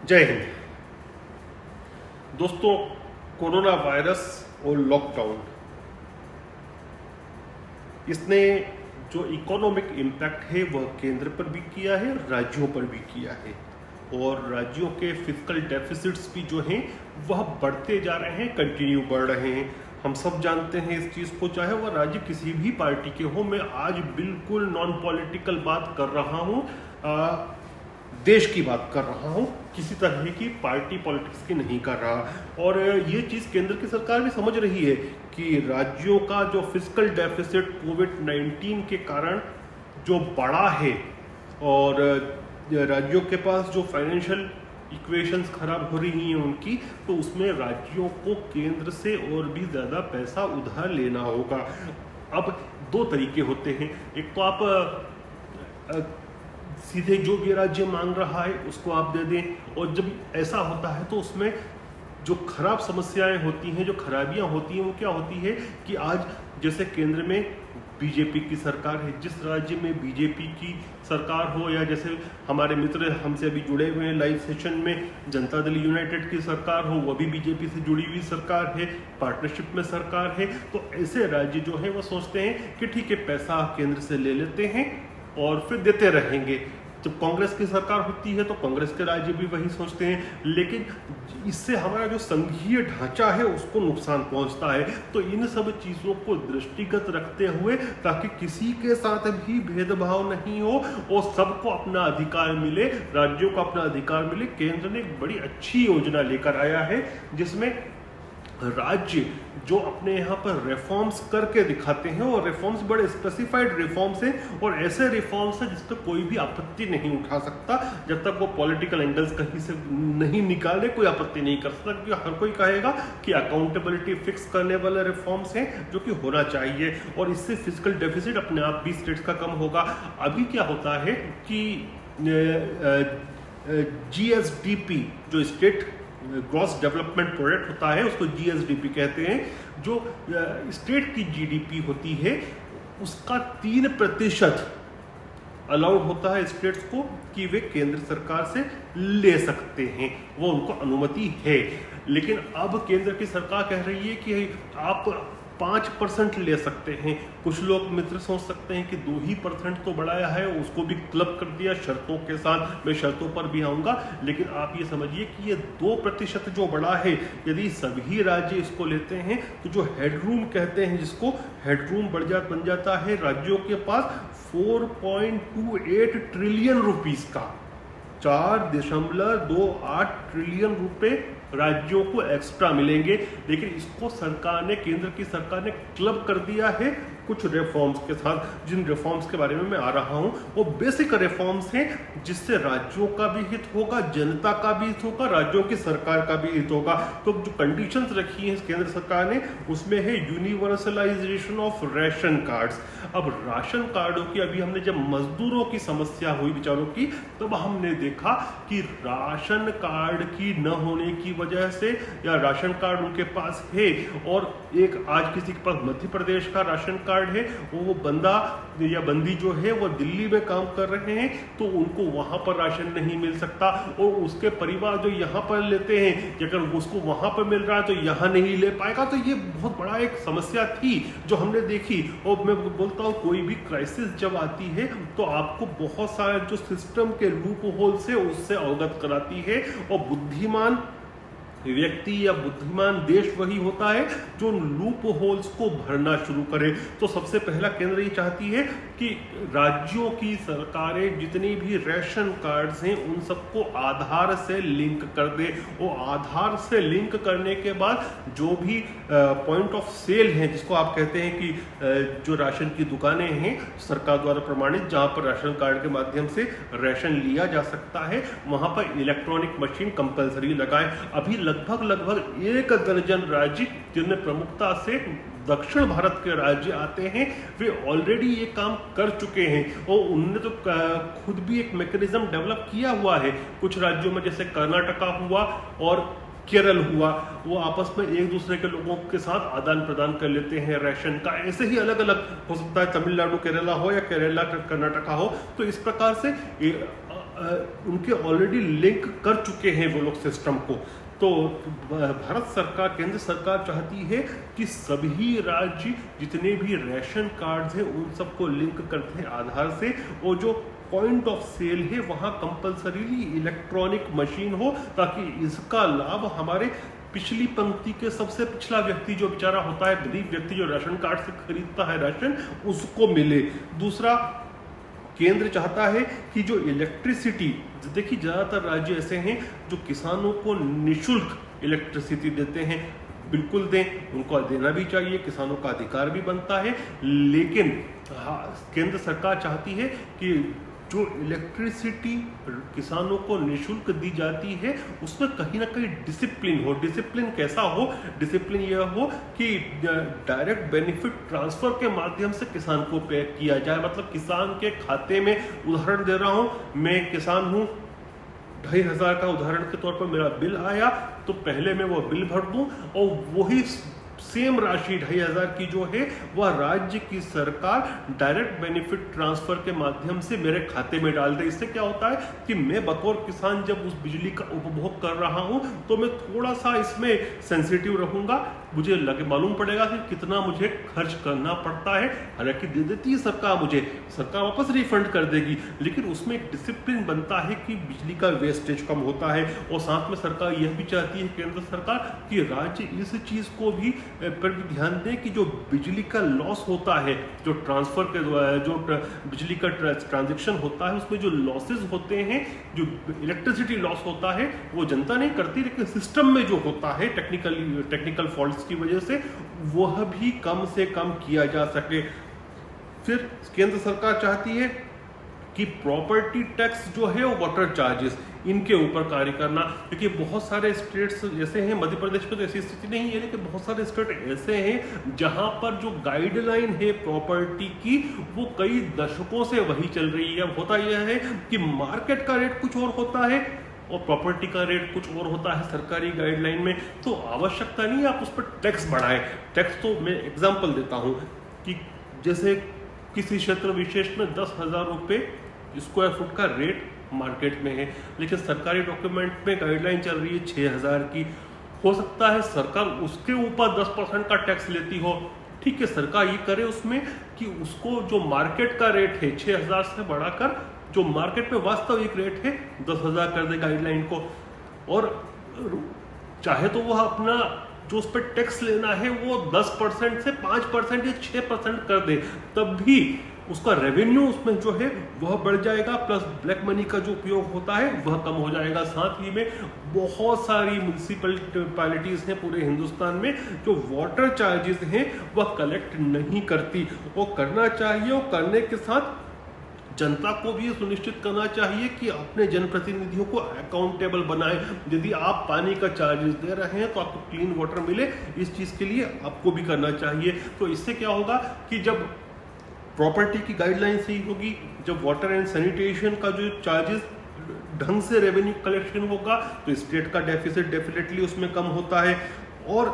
जय हिंद। दोस्तों, corona virus और लॉकडाउन, इसने जो इकोनॉमिक इम्पैक्ट है वह केंद्र पर भी किया है, राज्यों पर भी किया है। और राज्यों के फिस्कल डेफिसिट्स भी जो हैं वह बढ़ते जा रहे हैं, कंटिन्यू बढ़ रहे हैं। हम सब जानते हैं इस चीज़ को, चाहे वह राज्य किसी भी पार्टी के हो। मैं आज बिल्कुल नॉन पॉलिटिकल बात कर रहा हूँ, देश की बात कर रहा हूँ, किसी तरह की पार्टी पॉलिटिक्स की नहीं कर रहा। और ये चीज़ केंद्र की सरकार भी समझ रही है कि राज्यों का जो फिस्कल डेफिसिट कोविड-19 के कारण जो बढ़ा है और राज्यों के पास जो फाइनेंशियल इक्वेशंस खराब हो रही हैं उनकी, तो उसमें राज्यों को केंद्र से और भी ज़्यादा पैसा उधार लेना होगा। अब दो तरीके होते हैं, एक तो आप सीधे जो भी राज्य मांग रहा है उसको आप दे दें, और जब ऐसा होता है तो उसमें जो खराब समस्याएं होती हैं, जो खराबियां होती हैं, वो क्या होती है कि आज जैसे केंद्र में बीजेपी की सरकार है, जिस राज्य में बीजेपी की सरकार हो, या जैसे हमारे मित्र हमसे अभी जुड़े हुए हैं लाइव सेशन में, जनता दल यूनाइटेड की सरकार हो, वह भी बीजेपी से जुड़ी हुई सरकार है, पार्टनरशिप में सरकार है, तो ऐसे राज्य जो है वो सोचते हैं कि ठीक है, पैसा केंद्र से ले लेते हैं और फिर देते रहेंगे। जब कांग्रेस की सरकार होती है तो कांग्रेस के राज्य भी वही सोचते हैं, लेकिन इससे हमारा जो संघीय ढांचा है उसको नुकसान पहुंचता है। तो इन सब चीज़ों को दृष्टिगत रखते हुए, ताकि किसी के साथ भी भेदभाव नहीं हो और सबको अपना अधिकार मिले, राज्यों को अपना अधिकार मिले, केंद्र ने एक बड़ी अच्छी योजना लेकर आया है, जिसमें राज्य जो अपने यहाँ पर रिफॉर्म्स करके दिखाते हैं, और रिफॉर्म्स बड़े स्पेसिफाइड रिफॉर्म्स हैं, और ऐसे रिफॉर्म्स हैं जिस पर कोई भी आपत्ति नहीं उठा सकता। जब तक वो पॉलिटिकल एंगल्स कहीं से नहीं निकाले, कोई आपत्ति नहीं कर सकता, क्योंकि हर कोई कहेगा कि अकाउंटेबिलिटी फिक्स करने वाले रिफॉर्म्स हैं जो कि होना चाहिए, और इससे फिस्कल डेफिसिट अपने आप भी स्टेट्स का कम होगा। अभी क्या होता है कि GSDP जो स्टेट ग्रॉस डेवलपमेंट प्रोडक्ट होता है, उसको GSDP कहते हैं, जो स्टेट की GDP होती है उसका 3% अलाउड होता है स्टेट्स को कि वे केंद्र सरकार से ले सकते हैं, वो उनको अनुमति है। लेकिन अब केंद्र की सरकार कह रही है कि आप 5% ले सकते हैं। कुछ लोग मित्र सोच सकते हैं कि 2% तो बढ़ाया है, उसको भी क्लब कर दिया शर्तों के साथ। मैं शर्तों पर भी आऊंगा, लेकिन आप ये समझिए कि ये 2% जो बढ़ा है, यदि सभी राज्य इसको लेते हैं तो जो हेडरूम कहते हैं, जिसको हेडरूम बन जाता है राज्यों के पास 4.28 ट्रिलियन रुपीस का, 4.28 ट्रिलियन रुपए राज्यों को एक्स्ट्रा मिलेंगे। लेकिन इसको सरकार ने, केंद्र की सरकार ने क्लब कर दिया है कुछ रिफॉर्म्स के साथ। जिन रिफॉर्म्स के बारे में मैं आ रहा हूं वो बेसिक रिफॉर्म्स हैं, जिससे राज्यों का भी हित होगा, जनता का भी हित होगा, राज्यों की सरकार का भी हित होगा। तो जो कंडीशंस रखी हैं केंद्र सरकार ने, उसमें है यूनिवर्सलाइजेशन ऑफ राशन कार्ड्स। अब राशन कार्डों की, अभी हमने जब मजदूरों की समस्या हुई बेचारों की, तब हमने देखा कि राशन कार्ड की न होने की वजह से, या राशन कार्ड उनके पास है और एक आज किसी के पास मध्य प्रदेश का राशन कार्ड है, वो बंदा या बंदी जो है वो दिल्ली में काम कर रहे हैं, तो उनको वहां पर राशन नहीं मिल सकता, और उसके परिवार जो यहाँ पर लेते हैं, अगर उसको वहां पर मिल रहा है तो यहाँ नहीं ले पाएगा। तो ये बहुत बड़ा एक समस्या थी जो हमने देखी। और मैं बोलता हूँ, कोई भी क्राइसिस जब आती है तो आपको बहुत सारे जो सिस्टम के लूप होल्स है उससे अवगत कराती है, और बुद्धिमान व्यक्ति या बुद्धिमान देश वही होता है जो लूप होल्स को भरना शुरू करे। तो सबसे पहला केंद्र ये चाहती है कि राज्यों की सरकारें जितनी भी राशन कार्ड्स हैं उन सबको आधार से लिंक कर दे। वो आधार से लिंक करने के बाद जो भी पॉइंट ऑफ सेल हैं, जिसको आप कहते हैं कि जो राशन की दुकानें हैं सरकार द्वारा प्रमाणित, जहां पर राशन कार्ड के माध्यम से राशन लिया जा सकता है, वहां पर इलेक्ट्रॉनिक मशीन कंपलसरी लगाएं। अभी लगभग 1 दर्जन राज्य, जिनमें प्रमुखता से दक्षिण भारत के राज्य आते हैं, वे ऑलरेडी ये काम कर चुके हैं, और उनने तो खुद भी एक मैकेनिज्म डेवलप किया हुआ है। कुछ राज्यों में जैसे कर्नाटका हुआ और केरल हुआ, वो आपस में एक दूसरे के लोगों के साथ आदान प्रदान कर लेते हैं राशन का। ऐसे ही अलग अलग हो सकता है, तमिलनाडु केरला हो या केरला कर्नाटका हो। तो इस प्रकार से उनके ऑलरेडी लिंक कर चुके हैं वो लोग सिस्टम को। तो भारत सरकार, केंद्र सरकार चाहती है कि सभी राज्य जितने भी राशन कार्ड्स हैं उन सबको लिंक करते हैं आधार से, और जो पॉइंट ऑफ सेल है वहाँ कंपलसरीली इलेक्ट्रॉनिक मशीन हो, ताकि इसका लाभ हमारे पिछली पंक्ति के सबसे पिछला व्यक्ति जो बेचारा होता है, गरीब व्यक्ति जो राशन कार्ड से खरीदता है राशन, उसको मिले। दूसरा, केंद्र चाहता है कि जो इलेक्ट्रिसिटी, देखिए ज्यादातर राज्य ऐसे हैं जो किसानों को निशुल्क इलेक्ट्रिसिटी देते हैं, बिल्कुल दें, उनको देना भी चाहिए, किसानों का अधिकार भी बनता है। लेकिन केंद्र सरकार चाहती है कि जो इलेक्ट्रिसिटी किसानों को निशुल्क दी जाती है उसमें कहीं ना कहीं डिसिप्लिन हो। डिसिप्लिन कैसा हो? डिसिप्लिन यह हो कि डायरेक्ट बेनिफिट ट्रांसफर के माध्यम से किसान को पे किया जाए। मतलब किसान के खाते में, उदाहरण दे रहा हूं, मैं किसान हूं, 2500 का उदाहरण के तौर पर मेरा बिल आया, तो पहले मैं वो बिल भर दूं और वही सेम राशि 2500 की जो है वह राज्य की सरकार डायरेक्ट बेनिफिट ट्रांसफर के माध्यम से मेरे खाते में डाल दे। इससे क्या होता है कि मैं बतौर किसान जब उस बिजली का उपभोग कर रहा हूं तो मैं थोड़ा सा इसमें सेंसिटिव रहूंगा, मुझे मालूम पड़ेगा कि कितना मुझे खर्च करना पड़ता है। हालांकि दे देती है सरकार, मुझे सरकार वापस रिफंड कर देगी, लेकिन उसमें एक डिसिप्लिन बनता है कि बिजली का वेस्टेज कम होता है। और साथ में सरकार यह भी चाहती है, केंद्र सरकार, कि राज्य इस चीज को भी पर भी ध्यान दें कि जो बिजली का लॉस होता है, जो ट्रांसफर के द्वारा जो बिजली का ट्रांजैक्शन होता है उसमें जो लॉसेस होते हैं, जो इलेक्ट्रिसिटी लॉस होता है, वो जनता नहीं करती, लेकिन सिस्टम में जो होता है टेक्निकल फॉल्ट्स की वजह से, वह भी कम से कम किया जा सके। फिर केंद्र सरकार चाहती है कि प्रॉपर्टी टैक्स जो है वो वाटर चार्जेस, इनके ऊपर कार्य करना, क्योंकि बहुत सारे स्टेट्स जैसे हैं, मध्य प्रदेश में तो ऐसी स्थिति नहीं है, लेकिन बहुत सारे स्टेट ऐसे हैं जहां पर जो गाइडलाइन है प्रॉपर्टी की वो कई दशकों से वही चल रही है। होता यह है कि मार्केट का रेट कुछ और होता है और प्रॉपर्टी का रेट कुछ और होता है सरकारी गाइडलाइन में, तो आवश्यकता नहीं है आप उस पर टैक्स बढ़ाएं। टैक्स तो मैं एग्जाम्पल देता हूं कि जैसे किसी क्षेत्र विशेष में 10,000 रुपये स्क्वायर फुट का रेट मार्केट में है, लेकिन सरकारी डॉक्यूमेंट में गाइडलाइन चल रही है 6,000 की। हो सकता है सरकार उसके ऊपर 10% का टैक्स लेती हो, ठीक है, सरकार ये करे उसमें कि उसको जो मार्केट का रेट है 6,000 से बढ़ाकर जो मार्केट में वास्तविक रेट है 10,000 कर दे गाइडलाइन को, और चाहे तो वह अपना जो उस पर टैक्स लेना है वो 10% से 5% या 6% कर दे, तब भी उसका रेवेन्यू उसमें जो है वह बढ़ जाएगा, प्लस ब्लैक मनी का जो उपयोग होता है वह कम हो जाएगा। साथ ही में बहुत सारी म्यूनिसिपैलिटीज हैं पूरे हिंदुस्तान में जो वाटर चार्जेस हैं वह कलेक्ट नहीं करती, वो करना चाहिए, और करने के साथ जनता को भी ये सुनिश्चित करना चाहिए कि अपने जनप्रतिनिधियों को अकाउंटेबल बनाए। यदि आप पानी का चार्जेस दे रहे हैं तो आपको क्लीन वाटर मिले, इस चीज के लिए आपको भी करना चाहिए। तो इससे क्या होगा कि जब प्रॉपर्टी की गाइडलाइन सही होगी, जब वाटर एंड सैनिटेशन का जो चार्जेस ढंग से रेवेन्यू कलेक्शन होगा, तो स्टेट का डेफिसिट डेफिनेटली उसमें कम होता है। और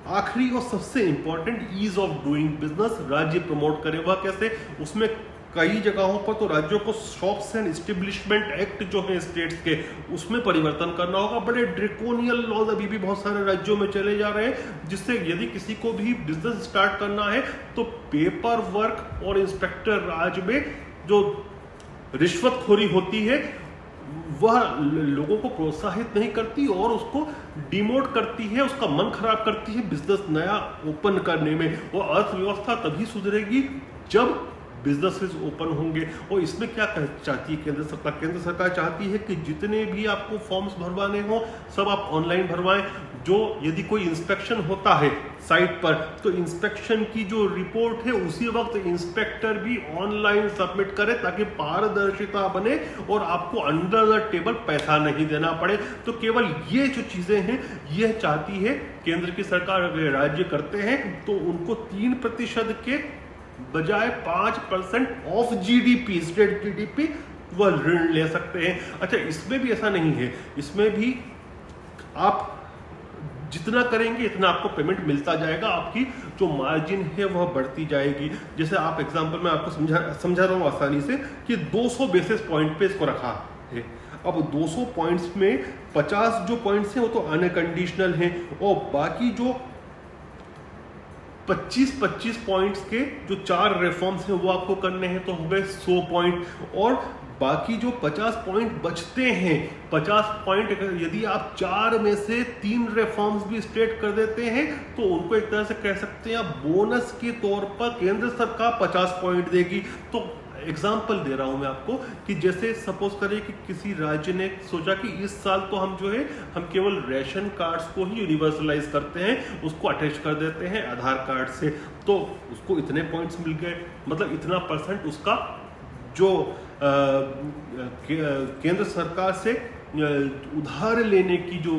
आखिरी और सबसे important, ease of doing business राज्य प्रमोट करे। वह कैसे? उसमें कई जगहों पर तो राज्यों को शॉप्स एंड एस्टेब्लिशमेंट एक्ट जो है स्टेट्स के, उसमें परिवर्तन करना होगा। बड़े ड्रेकोनियल लॉज अभी भी बहुत सारे राज्यों में चले जा रहे हैं, जिससे यदि किसी को भी बिजनेस स्टार्ट करना है तो पेपर वर्क और इंस्पेक्टर राज में जो रिश्वतखोरी होती है वह लोगों को प्रोत्साहित नहीं करती और उसको डिमोट करती है, उसका मन खराब करती है बिजनेस नया ओपन करने में। वो अर्थव्यवस्था तभी सुधरेगी जब बिजनेसेस ओपन होंगे। और इसमें क्या चाहती है केंद्र सरकार? केंद्र सरकार चाहती है कि जितने भी आपको फॉर्म्स भरवाने हो सब आप ऑनलाइन भरवाएं। जो यदि कोई इंस्पेक्शन होता है साइट पर, तो इंस्पेक्शन की जो रिपोर्ट है उसी वक्त इंस्पेक्टर भी ऑनलाइन सबमिट करे, ताकि पारदर्शिता बने और आपको अंडर द टेबल पैसा नहीं देना पड़े। तो केवल ये जो चीजें हैं यह चाहती है केंद्र की सरकार। अगर राज्य करते हैं तो उनको 3% के बजाय 5% ऑफ जीडीपी, स्टेट जीडीपी, वह ऋण ले सकते हैं। अच्छा, इसमें भी ऐसा नहीं है, इसमें भी आप जितना करेंगे इतना आपको पेमेंट मिलता जाएगा, आपकी जो मार्जिन है वह बढ़ती जाएगी। जैसे आप एग्जांपल में आपको समझा रहा हूँ आसानी से कि 200 बेसिस पॉइंट पे इसको रखा है। अब 200 पॉइंट्स में 50 जो पॉइंट्स हैं वो तो अनकंडीशनल हैं, और बाकी जो 25 पॉइंट्स के जो 4 रिफॉर्म्स हैं वो आपको करने हैं, तो हो गए 100 पॉइंट। और बाकी जो 50 पॉइंट बचते हैं, 50 पॉइंट यदि आप 4 में से 3 रिफॉर्म्स भी स्टेट कर देते हैं तो उनको एक तरह से कह सकते हैं आप बोनस के तौर पर केंद्र सरकार 50 पॉइंट देगी। तो एग्जाम्पल दे रहा हूं मैं आपको कि जैसे सपोज करें कि किसी राज्य ने सोचा कि इस साल तो हम जो है हम केवल रेशन कार्ड्स को ही यूनिवर्सलाइज करते हैं, उसको अटैच कर देते हैं आधार कार्ड से, तो उसको इतने पॉइंट्स मिल गए, मतलब इतना % उसका जो केंद्र सरकार से उधार लेने की जो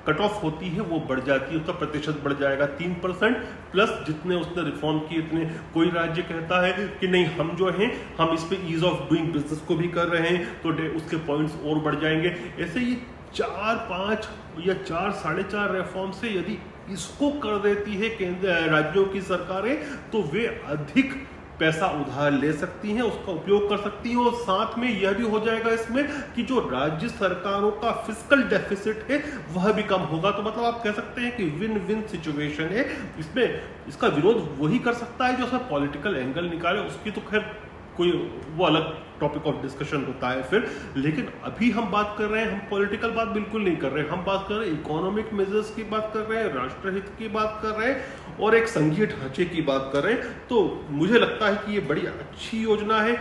कट ऑफ होती है वो बढ़ जाती है, उसका प्रतिशत बढ़ जाएगा 3% प्लस जितने उसने रिफॉर्म किए इतने। कोई राज्य कहता है कि नहीं हम जो हैं हम इस पे ईज ऑफ डूइंग बिजनेस को भी कर रहे हैं तो उसके पॉइंट्स और बढ़ जाएंगे। ऐसे ही 4-5 या 4-4.5 रिफॉर्म से यदि इसको कर देती है केंद्र राज्यों की सरकारें तो वे अधिक पैसा उधार ले सकती हैं, उसका उपयोग कर सकती हैं, और साथ में यह भी हो जाएगा इसमें कि जो राज्य सरकारों का फिस्कल डेफिसिट है वह भी कम होगा। तो मतलब आप कह सकते हैं कि विन विन सिचुएशन है। इसमें इसका विरोध वही कर सकता है जो उसमें पॉलिटिकल एंगल निकाले, उसकी तो खैर कोई वो अलग टॉपिक ऑफ डिस्कशन होता है फिर। लेकिन अभी हम बात कर रहे हैं, हम पॉलिटिकल बात बिल्कुल नहीं कर रहे हैं, हम बात कर रहे हैं इकोनॉमिक मेजर्स की बात कर रहे हैं, राष्ट्रहित की बात कर रहे हैं और एक संघीय ढांचे की बात कर रहे हैं। तो मुझे लगता है कि ये बड़ी अच्छी योजना है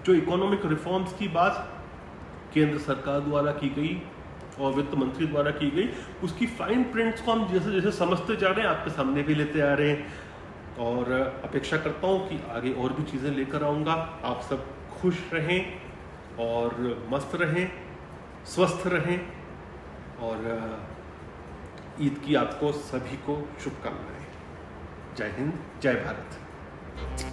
जो इकोनॉमिक रिफॉर्म्स की बात केंद्र सरकार द्वारा की गई और वित्त मंत्री द्वारा की गई, उसकी फाइन प्रिंट्स को हम जैसे जैसे समझते जा रहे हैं आपके सामने भी लेते आ रहे हैं, और अपेक्षा करता हूँ कि आगे और भी चीज़ें लेकर आऊँगा। आप सब खुश रहें और मस्त रहें, स्वस्थ रहें, और ईद की आपको सभी को शुभकामनाएं। जय हिंद, जय भारत।